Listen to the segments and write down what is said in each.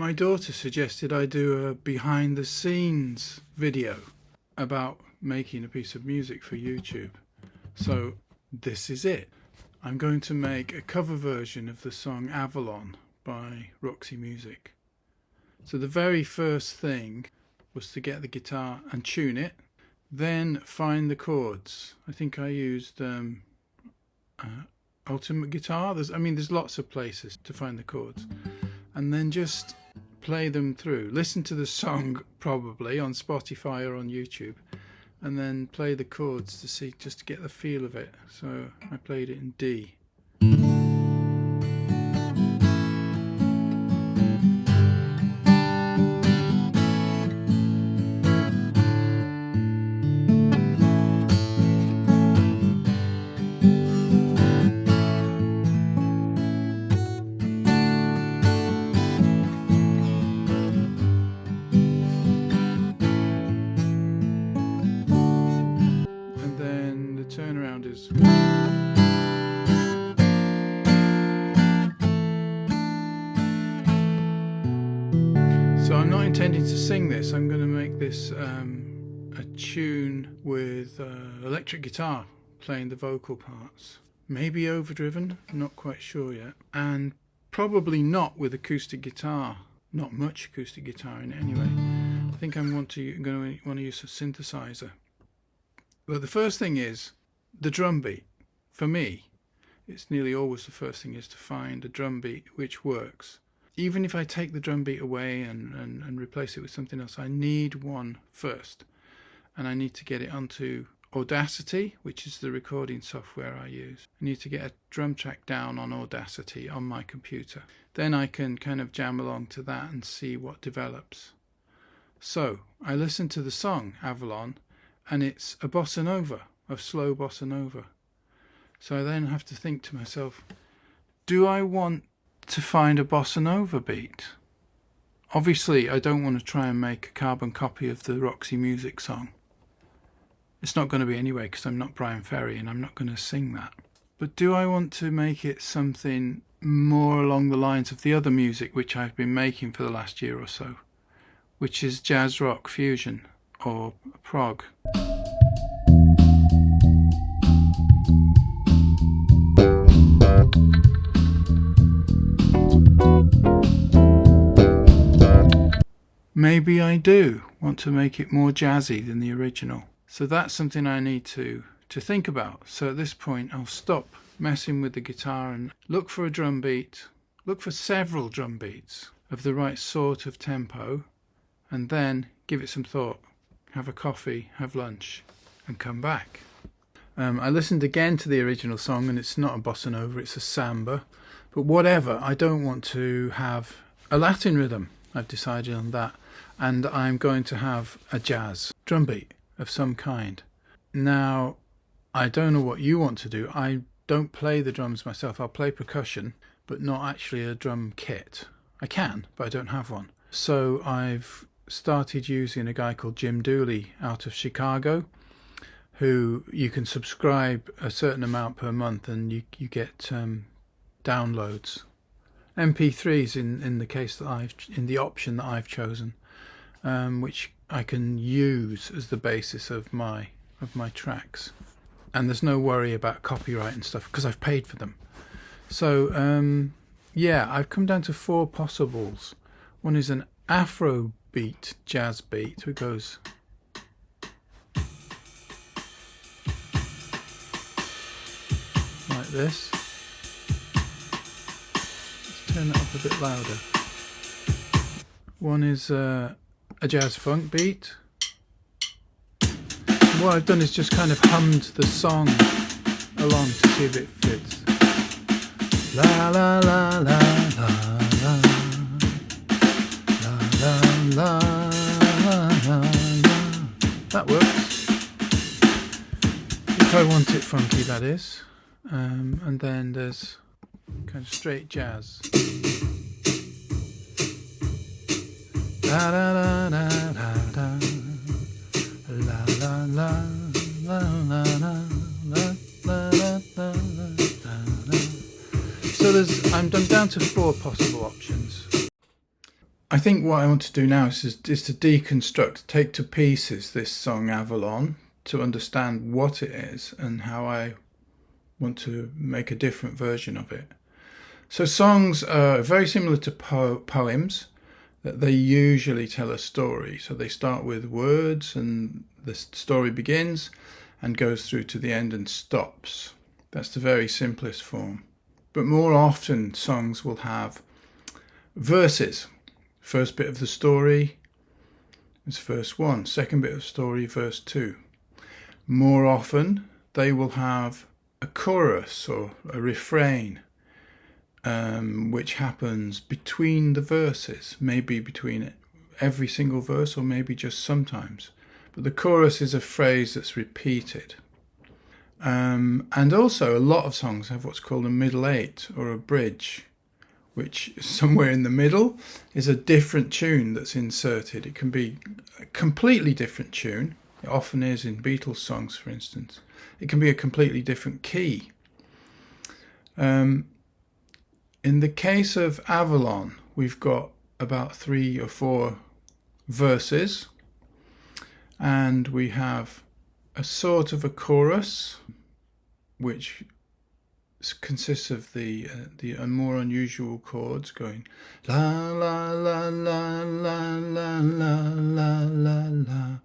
My daughter suggested I do a behind the scenes video about making a piece of music for YouTube. So this is it. I'm going to make a cover version of the song Avalon by Roxy Music. So the very first thing was to get the guitar and tune it, then find the chords. I think I used Ultimate Guitar. There's lots of places to find the chords, and then just play them through. Listen to the song probably on Spotify or on YouTube, and then play the chords to see, just to get the feel of it. So I played it in D. Turnaround is so I'm not intending to sing this. I'm going to make this a tune with electric guitar playing the vocal parts, maybe overdriven, not quite sure yet, and probably not with acoustic guitar, not much acoustic guitar in it anyway. I think I'm going to want to use a synthesizer. But the first thing is the drum beat. For me, it's nearly always the first thing is to find a drum beat which works. Even if I take the drum beat away and replace it with something else, I need one first. And I need to get it onto Audacity, which is the recording software I use. I need to get a drum track down on Audacity on my computer. Then I can kind of jam along to that and see what develops. So I listen to the song Avalon, and it's a bossa nova, a slow bossa nova. So I then have to think to myself, do I want to find a bossa nova beat? Obviously I don't want to try and make a carbon copy of the Roxy Music song. It's not going to be anyway, because I'm not Brian Ferry and I'm not going to sing that. But do I want to make it something more along the lines of the other music which I've been making for the last year or so, which is jazz rock fusion or prog? Maybe I do want to make it more jazzy than the original. So that's something I need to think about. So at this point I'll stop messing with the guitar and look for a drum beat, look for several drum beats of the right sort of tempo, and then give it some thought, have a coffee, have lunch, and come back. I listened again to the original song, and it's not a bossa nova, it's a samba. But whatever, I don't want to have a Latin rhythm. I've decided on that. And I'm going to have a jazz drum beat of some kind. Now, I don't know what you want to do. I don't play the drums myself. I'll play percussion, but not actually a drum kit. I can, but I don't have one. So I've started using a guy called Jim Dooley out of Chicago, who you can subscribe a certain amount per month and you get downloads, MP3s in the case that in the option that I've chosen, which I can use as the basis of my tracks, and there's no worry about copyright and stuff because I've paid for them. So yeah, I've come down to 4 possibles. One is an Afrobeat jazz beat which goes like this. Let's turn it up a bit louder. One is a jazz funk beat. What I've done is just kind of hummed the song along to see if it fits. La la la la la la la la la la. That works. If I want it funky, that is. And then there's kind of straight jazz. La la la la la la la la la la la la la la. So I'm down to 4 possible options. I think what I want to do now is to deconstruct, take to pieces this song Avalon to understand what it is and how I want to make a different version of it. So songs are very similar to poems, that they usually tell a story. So they start with words and the story begins and goes through to the end and stops. That's the very simplest form. But more often songs will have verses. First bit of the story is verse 1. Second bit of story, verse 2. More often they will have a chorus or a refrain, which happens between the verses, maybe between every single verse or maybe just sometimes. But the chorus is a phrase that's repeated. And also a lot of songs have what's called a middle eight or a bridge, which somewhere in the middle is a different tune that's inserted. It can be a completely different tune. It often is in Beatles songs, for instance. It can be a completely different key. In the case of Avalon, we've got about 3 or 4 verses, and we have a sort of a chorus, which consists of the more unusual chords going la la la la la la la la la la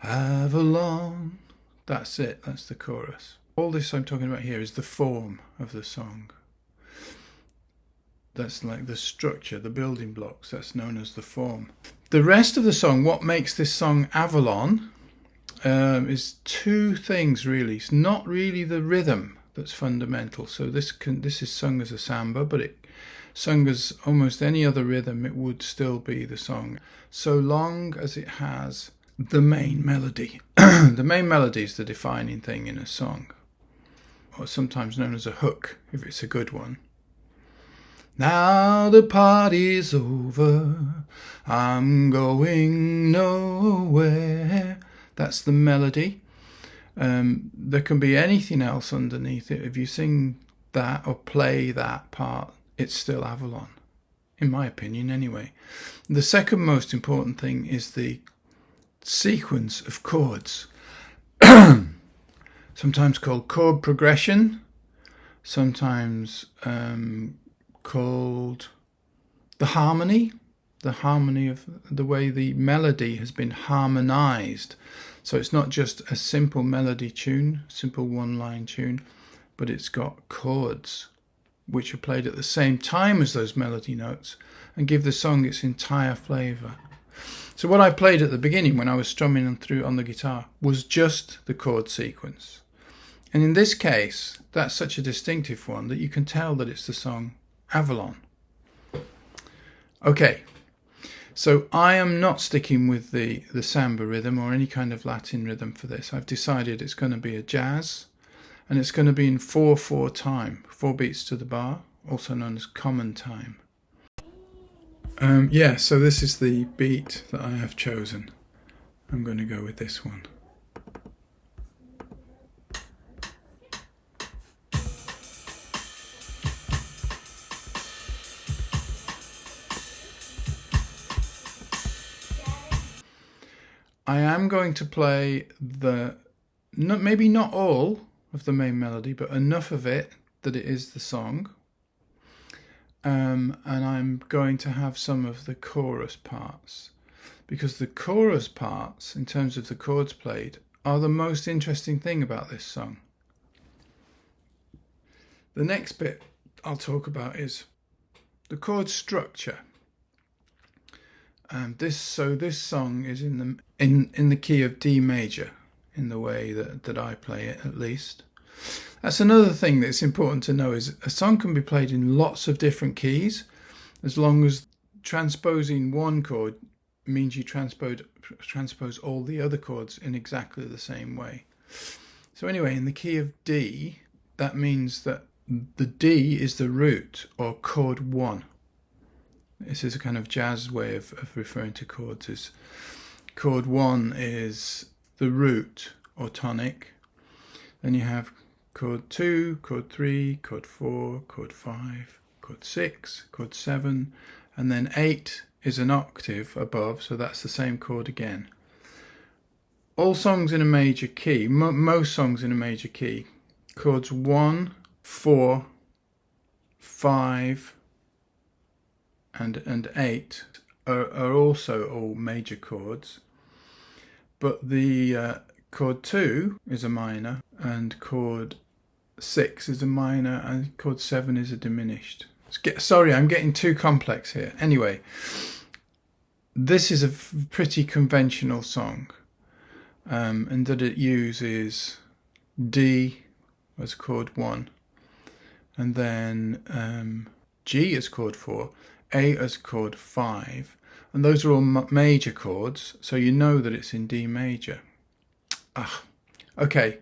Avalon. That's it, that's the chorus. All this I'm talking about here is the form of the song. That's like the structure, the building blocks, that's known as the form. The rest of the song, what makes this song Avalon, is 2 things really. It's not really the rhythm that's fundamental. So this is sung as a samba, but it sung as almost any other rhythm, it would still be the song, so long as it has the main melody. The main melody is the defining thing in a song, or sometimes known as a hook if it's a good one. Now the party's over, I'm going nowhere. That's the melody. There can be anything else underneath it. If you sing that or play that part, it's still Avalon, in my opinion anyway. The second most important thing is the sequence of chords, sometimes called chord progression, sometimes called the harmony of the way the melody has been harmonized. So it's not just a simple melody tune, simple one-line tune, but it's got chords which are played at the same time as those melody notes and give the song its entire flavour. So what I played at the beginning when I was strumming through on the guitar was just the chord sequence. And in this case, that's such a distinctive one that you can tell that it's the song Avalon. Okay, so I am not sticking with the samba rhythm or any kind of Latin rhythm for this. I've decided it's going to be a jazz, and it's going to be in 4/4 time, 4 beats to the bar, also known as common time. So this is the beat that I have chosen. I'm going to go with this one. I am going to play maybe not all of the main melody, but enough of it that it is the song. And I'm going to have some of the chorus parts, because the chorus parts, in terms of the chords played, are the most interesting thing about this song. The next bit I'll talk about is the chord structure. This song is in the key of D major, in the way that I play it, at least. That's another thing that's important to know, is a song can be played in lots of different keys, as long as transposing one chord means you transpose all the other chords in exactly the same way. So anyway, in the key of D, that means that the D is the root, or chord 1. This is a kind of jazz way of referring to chords. Is chord 1 is the root or tonic. Then you have chord 2, chord 3, chord 4, chord 5, chord 6, chord 7, and then 8 is an octave above, so that's the same chord again. All songs in a major key, most songs in a major key, chords 1, 4, 5 and 8 are also all major chords, but the chord 2 is a minor, and chord 6 is a minor, and chord 7 is a diminished. Sorry, I'm getting too complex here. Anyway, this is a pretty conventional song, and that it uses D as chord 1, and then G as chord 4, A as chord 5, and those are all major chords, so you know that it's in D major. Okay,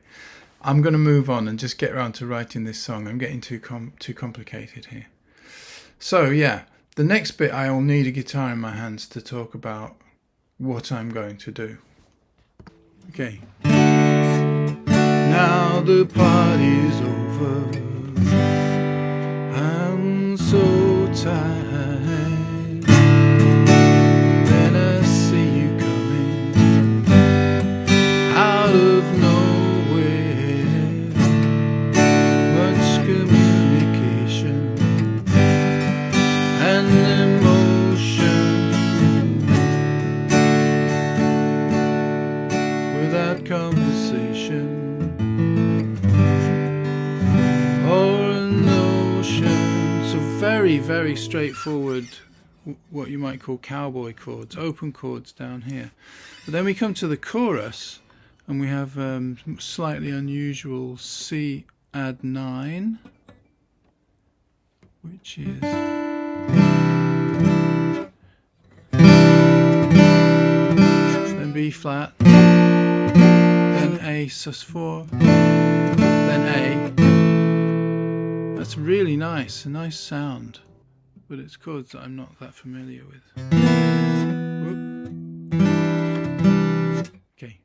I'm going to move on and just get around to writing this song. I'm getting too complicated here. So yeah, the next bit I'll need a guitar in my hands to talk about what I'm going to do. Okay. Now the party's over, I'm so tired. Then I see you coming out of nowhere. Much communication and emotion without conversation or a notion. So very, very straightforward, what you might call cowboy chords, open chords down here. But then we come to the chorus and we have slightly unusual C add 9, which is then B flat, then A sus4, then A. That's really nice, a nice sound, but it's chords that I'm not that familiar with. Whoop. Okay.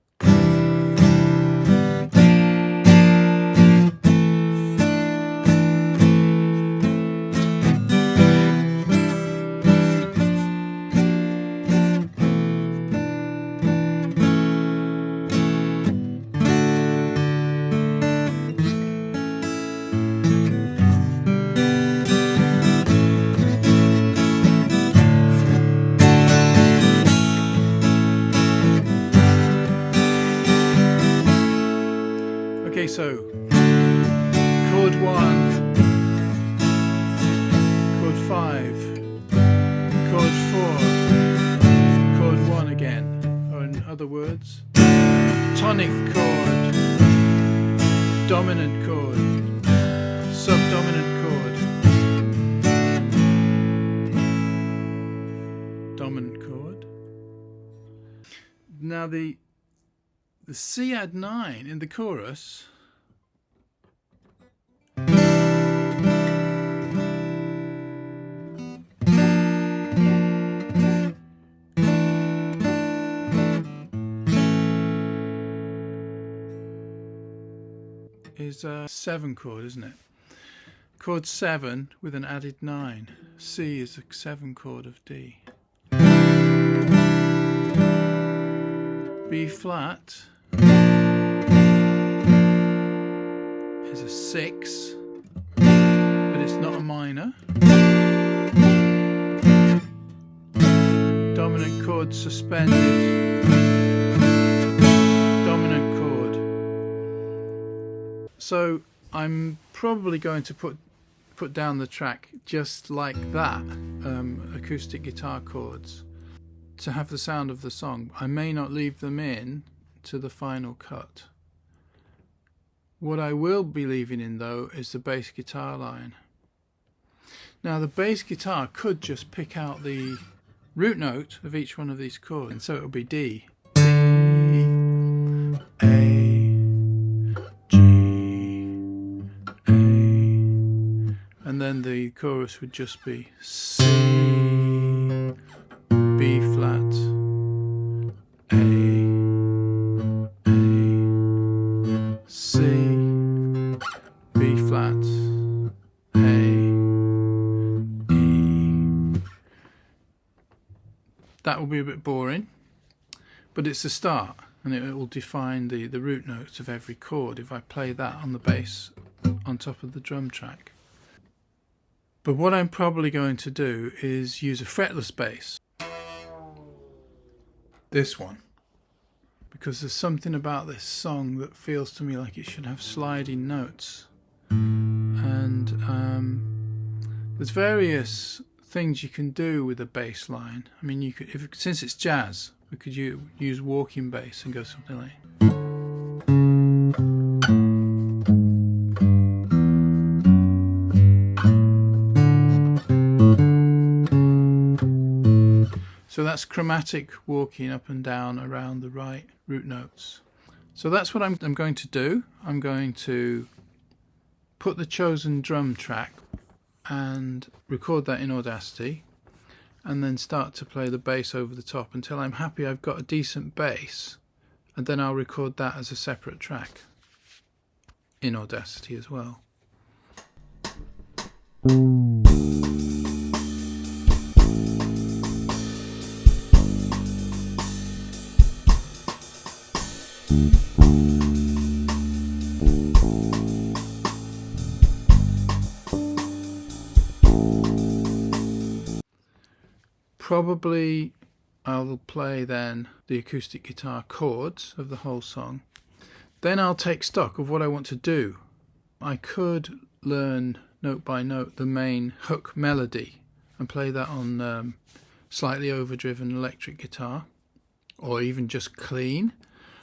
Okay, so chord 1, chord 5, chord 4, chord 1 again, or in other words, tonic chord, dominant chord, subdominant chord, dominant chord. Now the C add 9 in the chorus is a 7 chord, isn't it? Chord 7 with an added 9. C is a 7 chord of D. B flat is a 6, but it's not a minor. Dominant chord suspended, dominant chord. So I'm probably going to put down the track just like that, acoustic guitar chords, to have the sound of the song. I may not leave them in to the final cut. What I will be leaving in though is the bass guitar line. Now the bass guitar could just pick out the root note of each one of these chords, and so it will be D, C, A, G, A, and then the chorus would just be C, B flat, A, C, B flat, A, E, that will be a bit boring, but it's a start, and it will define the root notes of every chord if I play that on the bass on top of the drum track. But what I'm probably going to do is use a fretless bass, this one, because there's something about this song that feels to me like it should have sliding notes. And there's various things you can do with a bass line. I mean, you could, since it's jazz, we could use walking bass and go something like. So that's chromatic walking up and down around the right root notes. So that's what I'm going to do. I'm going to put the chosen drum track and record that in Audacity, and then start to play the bass over the top until I'm happy I've got a decent bass, and then I'll record that as a separate track in Audacity as well. Probably I'll play then the acoustic guitar chords of the whole song. Then I'll take stock of what I want to do. I could learn note by note the main hook melody and play that on slightly overdriven electric guitar, or even just clean.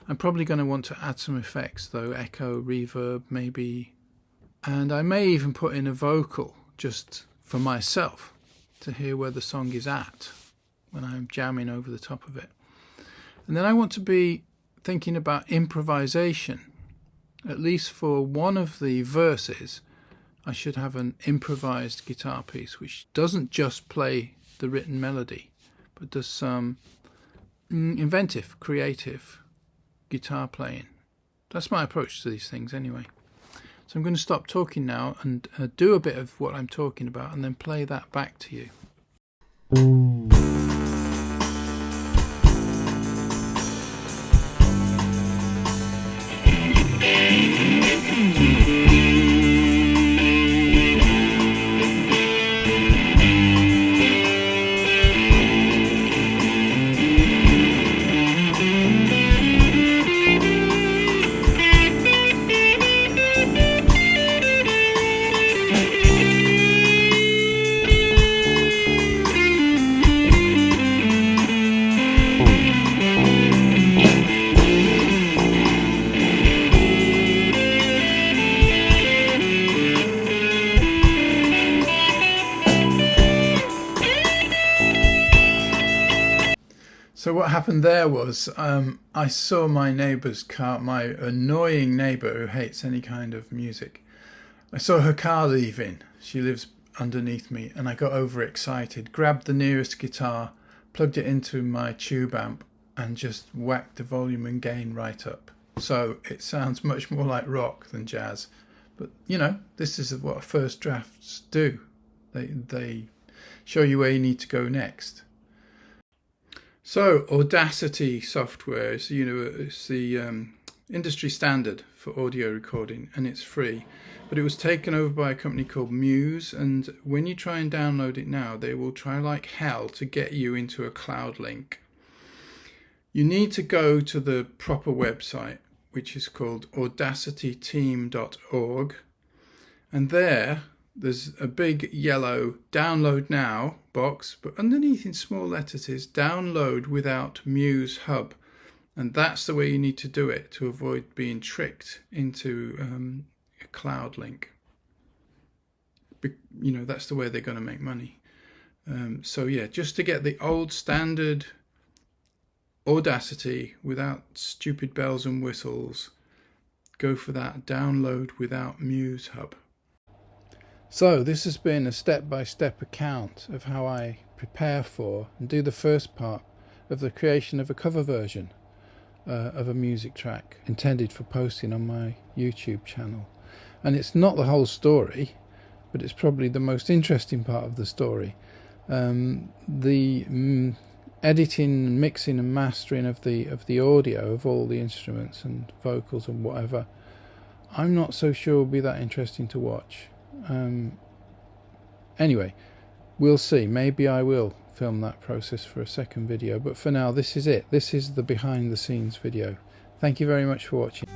I'm probably going to want to add some effects though, echo, reverb maybe, and I may even put in a vocal just for myself to hear where the song is at when I'm jamming over the top of it. And then I want to be thinking about improvisation. At least for one of the verses, I should have an improvised guitar piece which doesn't just play the written melody, but does some inventive, creative guitar playing. That's my approach to these things anyway. So I'm going to stop talking now and do a bit of what I'm talking about and then play that back to you. So what happened there was I saw my neighbour's car, my annoying neighbour who hates any kind of music. I saw her car leaving. She lives underneath me, and I got overexcited, grabbed the nearest guitar, plugged it into my tube amp and just whacked the volume and gain right up. So it sounds much more like rock than jazz. But you know, this is what first drafts do. They show you where you need to go next. So Audacity software is, it's the industry standard for audio recording, and it's free. But it was taken over by a company called Muse, and when you try and download it now, they will try like hell to get you into a cloud link. You need to go to the proper website, which is called audacityteam.org, and there's a big yellow download now box, but underneath in small letters is download without Muse Hub, and that's the way you need to do it to avoid being tricked into a cloud link. That's the way they're going to make money. So yeah, just to get the old standard Audacity without stupid bells and whistles, go for that download without Muse Hub. So this has been a step-by-step account of how I prepare for and do the first part of the creation of a cover version of a music track intended for posting on my YouTube channel. And it's not the whole story, but it's probably the most interesting part of the story. The editing and mixing and mastering of the audio of all the instruments and vocals and whatever, I'm not so sure will be that interesting to watch. Anyway, we'll see. Maybe I will film that process for a second video, but for now this is it. This is the behind the scenes video. Thank you very much for watching.